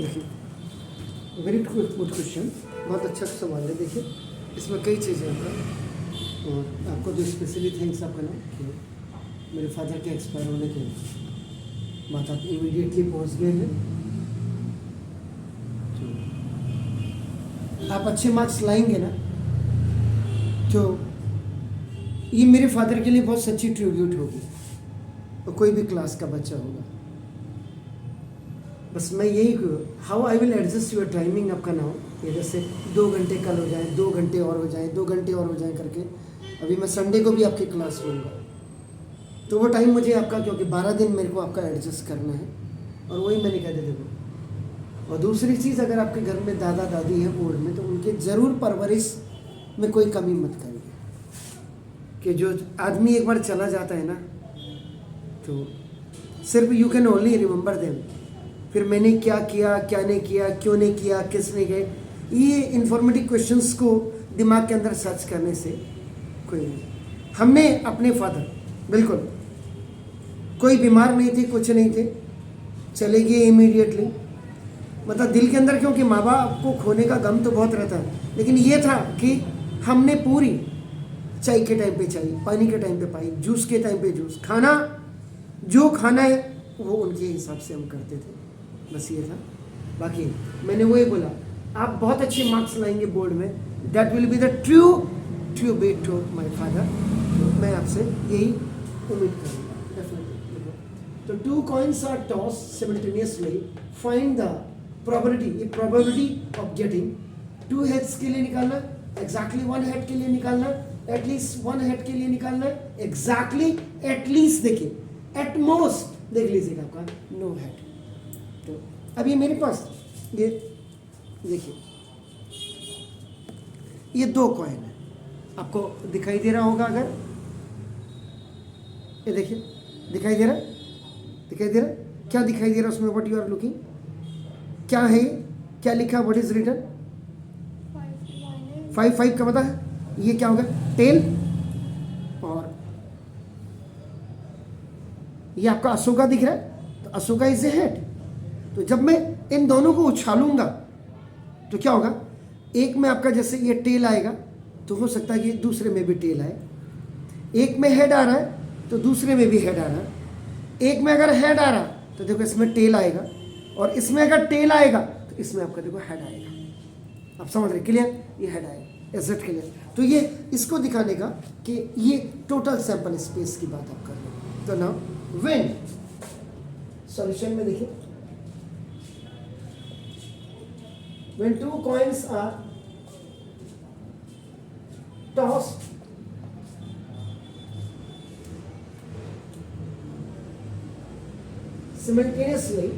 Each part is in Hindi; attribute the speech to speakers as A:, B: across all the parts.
A: देखिए, वेरी गुड क्वेश्चन, बहुत अच्छा सवाल है। देखिए, इसमें कई चीज़ें आपका, और आपको तो स्पेशली थैंक्स आपका ना कि मेरे फादर के एक्सपायर होने के बाद आप इमीडिएटली पहुंच गए हैं। तो आप अच्छे मार्क्स लाएंगे ना, तो ये मेरे फादर के लिए बहुत सच्ची ट्रिब्यूट होगी, और कोई भी क्लास का बच्चा होगा। बस मैं यही, how I will adjust your timing आपका ना हो, ये जैसे 2 घंटे कल हो जाए, 2 घंटे और हो जाए, 2 घंटे और हो जाए करके। अभी मैं संडे को भी आपकी क्लास लूँगा, तो वो टाइम मुझे आपका, क्योंकि 12 दिन मेरे को आपका एडजस्ट करना है, और वही मैंने कह दिया देखो। और दूसरी चीज़, अगर आपके घर में दादा दादी हैं ओल्ड में, तो उनके ज़रूर परवरिश में कोई कमी मत करिए। कि जो आदमी एक बार चला जाता है ना, तो सिर्फ you can only remember them, फिर मैंने क्या किया, क्या नहीं किया, क्यों नहीं किया, किसने गए, ये इन्फॉर्मेटिव क्वेश्चंस को दिमाग के अंदर सर्च करने से कोई नहीं। हमने अपने फादर बिल्कुल कोई बीमार नहीं थे, कुछ नहीं थे, चले गए इमीडिएटली। मतलब दिल के अंदर, क्योंकि माँ बाप को खोने का गम तो बहुत रहता है, लेकिन ये था कि हमने पूरी चाय के टाइम पे चाय, पानी के टाइम पे पानी, जूस के टाइम पे जूस, खाना जो खाना है वो उनके हिसाब से हम करते थे। बस ये था। बाकी मैंने वही बोला, आप बहुत अच्छे मार्क्स लाएंगे बोर्ड में, that will be the true bet to my father. तो मैं आपसे यही उम्मीद करूँगा डेफिनेटली। तो 2 coins are toss simultaneously, find the probability of getting 2 heads के लिए निकालना, एग्जैक्टली 1 head के लिए निकालना, एटलीस्ट 1 head के लिए निकालना, एग्जैक्टली, एटलीस्ट देखिए, एट मोस्ट देख लीजिएगा आपका नो हेड। तो अब ये मेरे पास ये देखिए, ये 2 कॉइन है, आपको दिखाई दे रहा होगा। अगर ये देखिए, दिखाई दे रहा है, दिखाई दे रहा है, क्या दिखाई दे रहा है उसमें? व्हाट यू आर लुकिंग, क्या है, क्या लिखा, व्हाट इज रिटन? 5 का पता है, ये क्या होगा? टेल। और ये आपका अशोका दिख रहा है, तो अशोका इज ए हेड। तो जब मैं इन दोनों को उछालूंगा तो क्या होगा? एक में आपका जैसे ये टेल आएगा, तो हो सकता है कि दूसरे में भी टेल आए। एक में हेड आ रहा है तो दूसरे में भी हेड आ रहा है। एक में अगर हेड आ रहा तो देखो इसमें टेल आएगा, और इसमें अगर टेल आएगा तो इसमें आपका देखो हेड आएगा। आप समझ रहे? क्लियर? ये हेड आएगा, एग्जैक्ट क्लियर। तो ये इसको दिखाने का कि ये टोटल सैंपल स्पेस की बात आप कर रहे हो। तो नाउ व्हेन सॉल्यूशन में देखिए, when 2 coins are tossed simultaneously,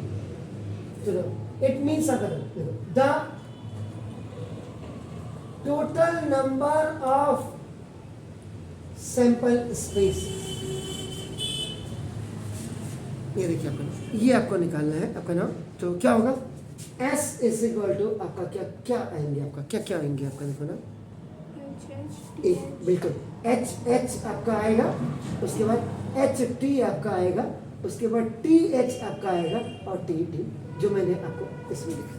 A: it means the total number of sample spaces। ये देखिए आपका, ये आपको निकालना है आपका नाम। तो क्या होगा? S इज इक्वल टू आपका क्या आएंगे, आपका क्या आएंगे आपका, देखो ना, बिल्कुल H आपका आएगा, उसके बाद HT आपका आएगा, उसके बाद TH आपका आएगा, और TT जो मैंने आपको इसमें लिखा।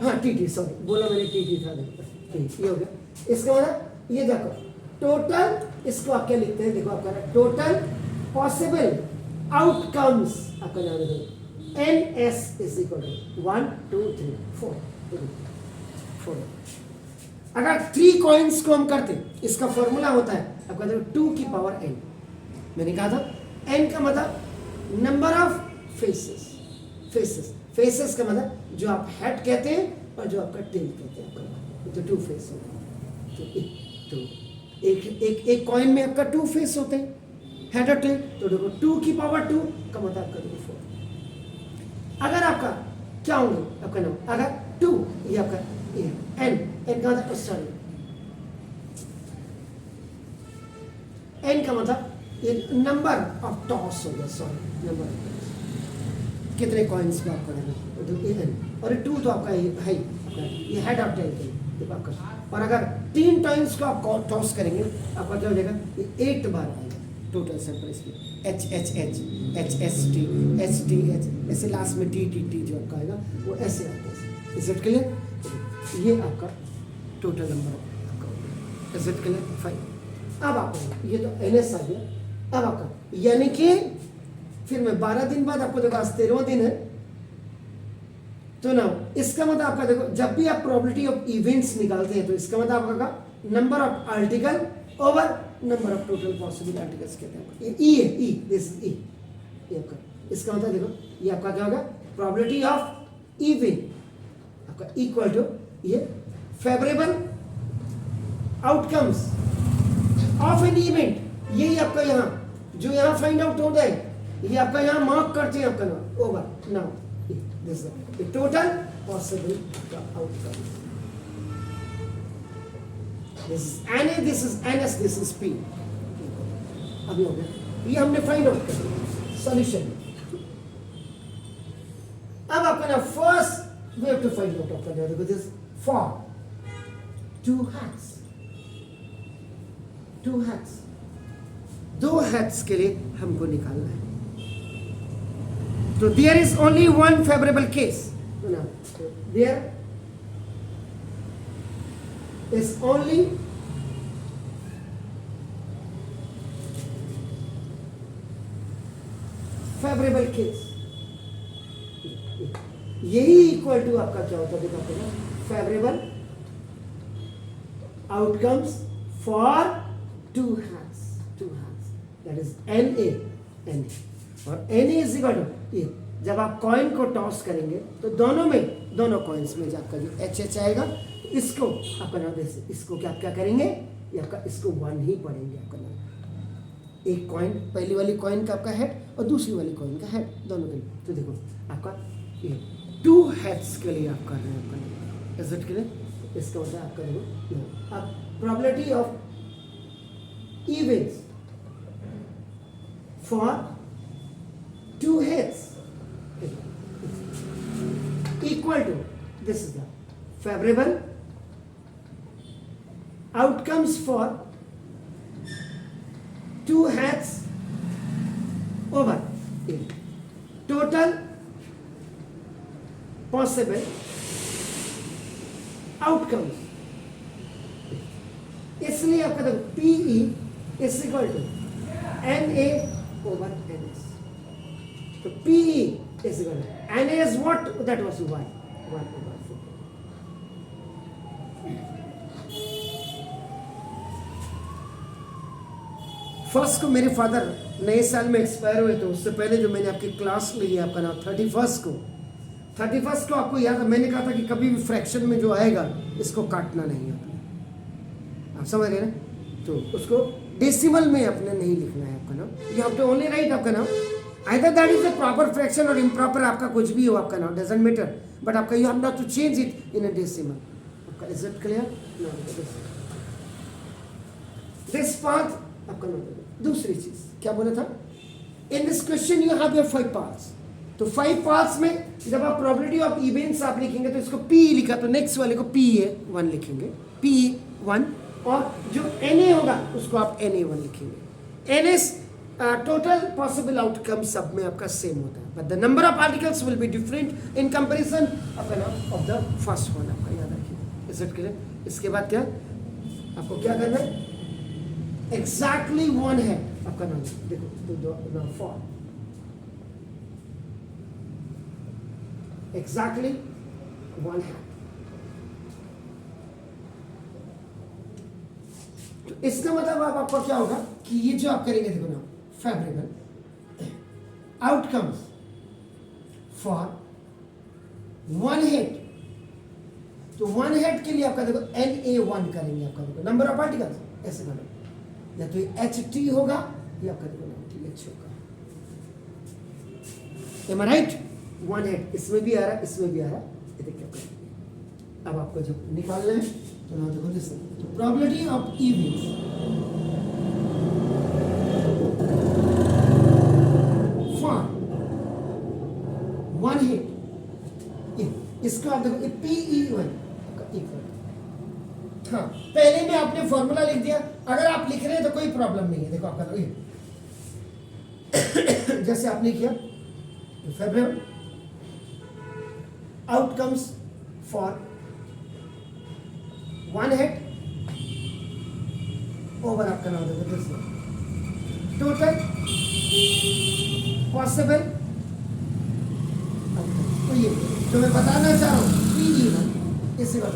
A: हाँ TT, सॉरी बोला मैंने, TT था, देखो ये हो गया। इसका मतलब ये देखो टोटल, इसको आप क्या लिखते हैं? देखो आपका टोटल पॉसिबल आउटकम्स आपका नाम है NS इज इक्वल टू 1 2 3 4। अगर 3 कॉइन्स को हम करते, इसका फॉर्मूला होता है आपका देखो 2 की पावर n। मैंने कहा था n का मतलब नंबर ऑफ फेसेस का मतलब जो आप हेड कहते हैं और जो आपका टेल कहते हैं, आपका तो 2 फेस होते हैं। तो एक कॉइन में आपका 2 फेस होते हैं, हेड और टेल। तो देखो 2 की पावर 2 का मतलब आपका देखो 4। अगर आपका क्या होंगे आपका नाम, अगर 2 ये आपका ये n का मतलब, सॉरी n का मतलब ये नंबर ऑफ टॉस हो गया, सॉरी नंबर कितने कॉइन्स को आप करेंगे, तो ये n, और 2 तो आपका है ये हेड ऑफ टेल के देखो आपका। और अगर 3 टाइम्स को आप टॉस करेंगे, आपका क्या हो जाएगा? ये 8 बार आएगा। टोटल सरप्राइज पे H H H H S T H, ऐसे लास्ट में टी टी टी जो आपका आएगा वो ऐसे आता है। Is it clear? ये आपका टोटल नंबर आपका हो गया। Is it clear? फाइन। अब आपका ये तो एन एस आ गया। अब आपका यानी कि फिर मैं 12 दिन बाद आपको देखो आज 13वां दिन है, तो ना इसका मतलब आपका देखो जब भी आप प्रोबेबिलिटी ऑफ इवेंट्स निकालते हैं तो इसका मतलब आपका number of article over number of total possible articles कहते हैं। ई है, ई दिस ई, ये आपका इसका मतलब देखो ये आपका क्या होगा, प्रोबेबिलिटी ऑफ इवेंट आपका इक्वल टू ये favourable outcomes of an event. यही आपका यहाँ जो यहाँ फाइंड आउट होता है, ये आपका यहाँ मार्क करते हैं आपका नाम over now this the total possible outcome. This is NA, this is NS, this is P। अभी हो गया, ये हमने फाइंड आउट कर दिया सॉल्यूशन। अब आपका ना first we have to find out आपका देखो this for two heads, two heads, दो हैट्स के लिए हमको निकालना है। तो there is only one favourable case, there is only favorable case। यही इक्वल टू आपका क्या होता है देखो, favourable outcomes for two heads, two heads that is NA। और NA इज इक्वल टू ये, जब आप कॉइन को टॉस करेंगे तो दोनों कॉइन्स में आपका जो HH आएगा, इसको आपका नाम जैसे इसको क्या करेंगे, ये आपका इसको 1 ही पढ़ेंगे आपका नाम। एक कॉइन पहली वाली कॉइन का आपका हेड और दूसरी वाली कॉइन का हेड दोनों के लिए। तो देखो आपका ये 2 हेड्स के लिए आप कर रहे हैं आपका एसेट के लिए, इसका मतलब आपका देखो अब probability of events for 2 heads equal to this is the favourable outcomes for 2 heads over total possible outcomes। इसलिए आपका देखो PE is equal to NA over NS। तो PE is equal to NA is what, that was 1 over 4। First को मेरे फादर नए साल में एक्सपायर हुए, तो उससे पहले जो मैंने आपकी क्लास ली है आपका नाम 31st को आपको याद है मैंने कहा था कि कभी भी फ्रैक्शन में जो आएगा इसको काटना नहीं है, आप समझ रहे हैं ना। तो उसको डेसिमल में अपने नहीं लिखना है आपका नाम, you have to only write आपका नाम either that is a proper fraction और इम्प्रॉपर, आपका कुछ भी हो आपका नाम डजंट मैटर, बट आपका you have not to change it in a decimal आपका। Is it clear? This part आपका नाम। दूसरी चीज क्या बोला था, in this question you have your 5 parts. तो 5 पार्ट्स में जब आप प्रोबेबिलिटी ऑफ इवेंट्स आप लिखेंगे तो इसको P लिखा, तो नेक्स्ट वाले को PA1 लिखेंगे, PE1, और जो NA होगा उसको आप NA1 लिखेंगे। NS टोटल पॉसिबल आउटकम सब में आपका सेम होता है, but the number of articles will be different in comparison आपका नाम ऑफ द फर्स्ट वन, आपका याद रखिए। Is it clear? इसके बाद क्या आपको क्या करना है, एग्जैक्टली 1 है आपका नाम, देखो तो नाम फॉर एग्जैक्टली 1 है। तो इसका मतलब अब आपका क्या होगा कि ये जो आप करेंगे देखो ना, फेवरेबल आउटकम्स फॉर 1 हेड। तो 1 हेड के लिए आपका देखो NA1 करेंगे आपका देखो नंबर ऑफ आर्टिकल्स, ऐसे करो, या तो HT होगा या आपका देखो TH होगा। Am I right? 1 हेड इसमें भी आ रहा है, इसमें भी आ रहा है, ये देखिए आपका। अब आपको जब निकालना है तो ना देखो this probability of events for 1 head, इसको आप देखो PE1 इक्वल। हाँ, पहले में आपने फॉर्मूला लिख दिया, अगर आप लिख रहे हैं तो कोई प्रॉब्लम नहीं है। देखो आपका जैसे आपने किया February outcomes for one head over आपका नाम देखो टोटल पॉसिबल। तो ये जो मैं बताना चाह रहा हूँ PE1 इसी बात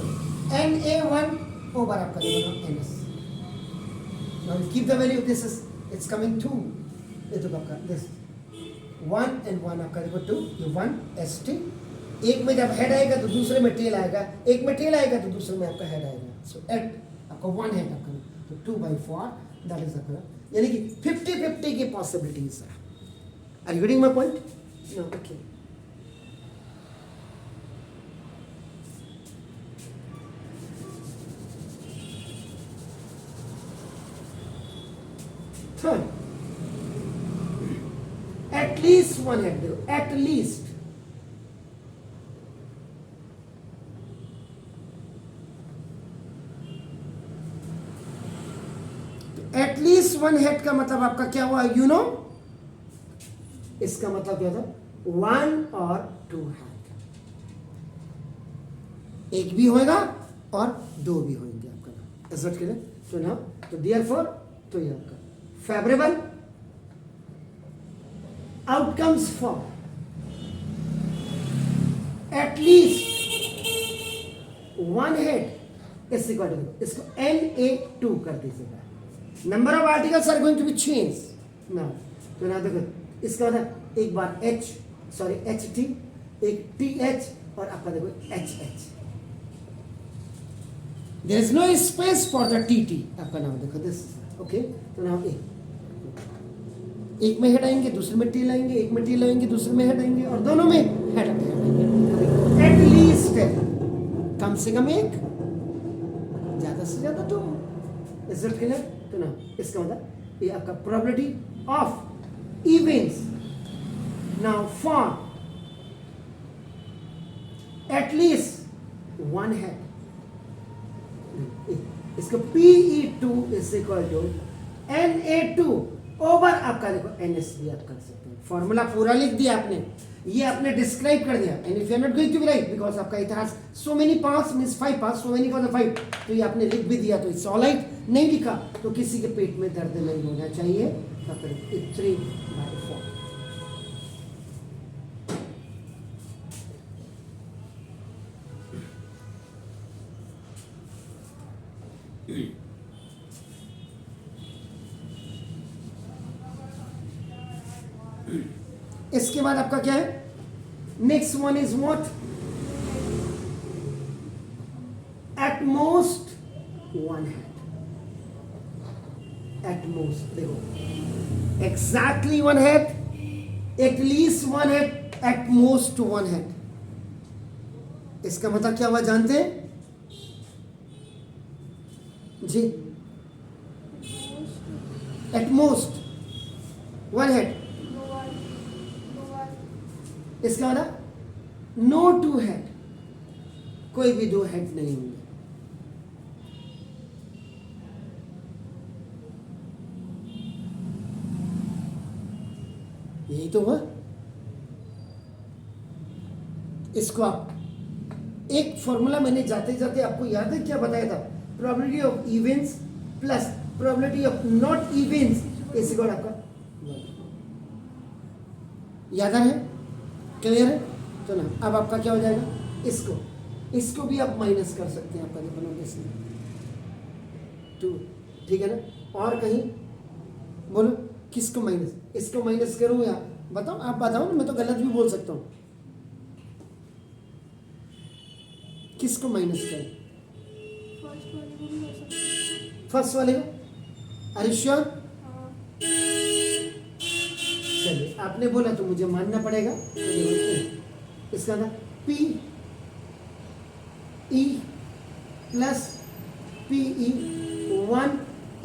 A: NA1 ओवर आपका देखो NS। Now keep the value, this is it's coming 2 ये तो आपका this 1 and 1 आपका देखो 2 ये 1 ST। एक में जब हेड आएगा तो दूसरे में टेल आएगा, एक में टेल आएगा तो दूसरे में आपका हेड आएगा। सो एट आपका 1 हेड आपका तो 2/4 दैट इज आपका, यानी कि 50-50 की पॉसिबिलिटीज है। Are you getting my point? No, okay. Third, at least one head देखो, at least at least one head का मतलब आपका क्या हुआ? यू नो इसका मतलब क्या था? 1 और 2 हेड, एक भी होएगा और 2 भी होंगे आपका। एग्जैक्ट करें तो ना, तो देयरफॉर तो ये आपका favourable outcomes for at least one head is equal to, इसको NA2 कर दीजिएगा। Number of articles are going to be change now. तो ना देखो इसका मतलब एक बार HT, एक TH और आपका देखो HH। There is no space for the TT आपका नाम देखो दिस। ओके, तो नाउ एक में हेड आएंगे, दूसरे में टेल आएंगे, एक में टेल आएंगे, दूसरे में हेड आएंगे और दोनों में हेड आएंगे। एटलीस्ट कम से कम एक, ज्यादा से ज्यादा 2। Is clear? तो ना इसका मतलब ये आपका probability of events now for at least one head, इसको PE2 is equal to NA2 over आपका देखो NS भी आप कर सकते हैं। फॉर्मूला पूरा लिख दिया आपने, ये आपने डिस्क्राइब कर दिया। And if you are not going to be right because आपका इतिहास so many pass means 5 pass, so many for the 5, तो ये आपने लिख भी दिया तो इट्स ऑल राइट। नहीं लिखा तो किसी के पेट में दर्द नहीं होना चाहिए। 3/4 इसके बाद आपका क्या है? Next one is what? At most one head. At most देखो exactly one head, at least one head, at most one head. इसका मतलब क्या हुआ जानते हैं जी? एट मोस्ट वन हेड, इसका मतलब नो 2 हेड, कोई भी 2 हेड नहीं होंगे। यही तो हुआ। इसको आप एक फॉर्मूला मैंने जाते जाते आपको याद है क्या बताया था? Probability of events plus probability of not events is equal आपका, याद है? क्लियर है? तो ना अब आपका क्या हो जाएगा? इसको भी आप माइनस कर सकते हैं आपका देखो ना 2, ठीक है ना? और कहीं बोलो किसको माइनस? इसको माइनस करूं या बताओ? आप बताओ ना, मैं तो गलत भी बोल सकता हूं। किसको माइनस करें? फर्स्ट वाले को। Are you sure? चलिए आपने बोला तो मुझे मानना पड़ेगा। इसका ना PE plus PE1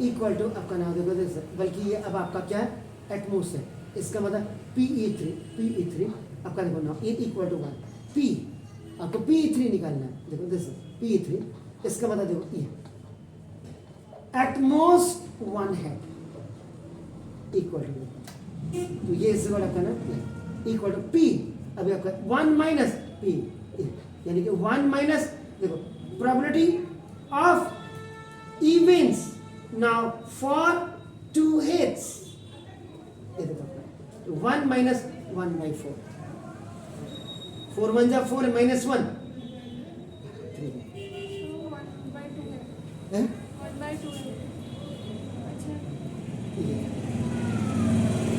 A: equal to आपका नाम देखो, बल्कि ये अब आपका क्या है? एटमोस्ट है। इसका मतलब PE3 आपका देखो ना ये इक्वल टू 1। P आपको PE3 निकालना है। देखो दिस PE3, इसका मतलब देखो ये at most one head equal to तो ये इस आपका ना इक्वल टू पी, अभी आपका 1 माइनस पी, यानी कि 1 माइनस, देखो probability of events now for 2 heads, ये देखो 1 माइनस 1/4, 4 1 जा 4 माइनस 1 3 है,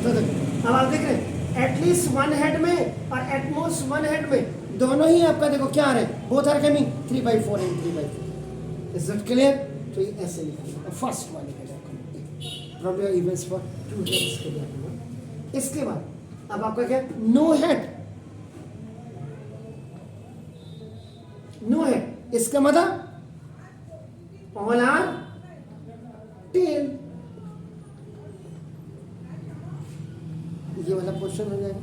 A: तो देखो अब आप देख रहे हैं एटलीस्ट 1 हेड में और एटमोस्ट 1 हेड में दोनों ही आपका देखो क्या आ रहे हैं, both are coming 3/4 and 3/4, is it clear? तो ये ऐसे लिखा फर्स्ट वाले का प्रॉब्लम इवेंट्स फॉर 2 हेड्स के लिए। इसके बाद अब आपका क्या, नो हेड, नो हेड इसका मतलब ऑल आर टेल, ये वाला क्वेश्चन हो जाएगा,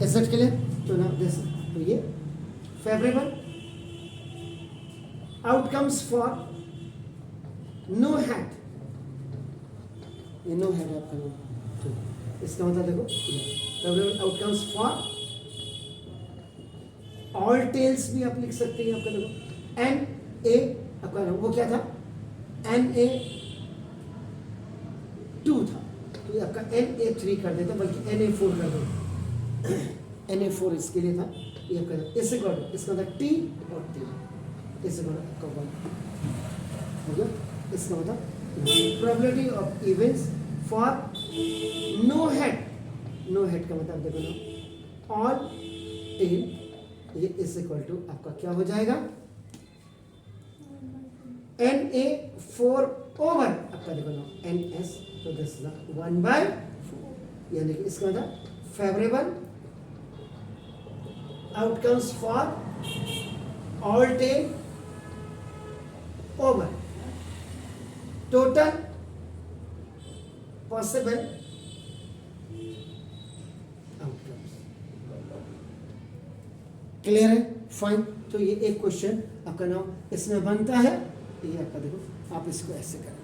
A: इज इट क्लियर? तो ना दिस, तो ये favourable outcomes for no head, ये नो हेड आपका नो, तो इसका मतलब देखो favourable outcomes for all tails भी आप लिख सकते हैं, आपका देखो एन ए आपका वो क्या था, NA 2 था, तो ये आपका NA3 कर देते, बल्कि NA4 कर दो, NA4 इसके लिए था, ये आपका इससे कर दो, इसका मतलब T और T, इससे कर दो आपका 1 हो गया, इसका मतलब probability of events for no head, no head का मतलब देखो ना ऑल टेल, ये इज इक्वल टू आपका क्या हो जाएगा, NA4 ओवर आपका देखो ना NS, तो दिस इज 1/4, यानी कि इसका मतलब favourable outcomes for all tail over total possible outcomes. Clear है? फाइन। तो ये एक क्वेश्चन आपका नाम इसमें बनता है, ये आपका देखो आप इसको ऐसे करें।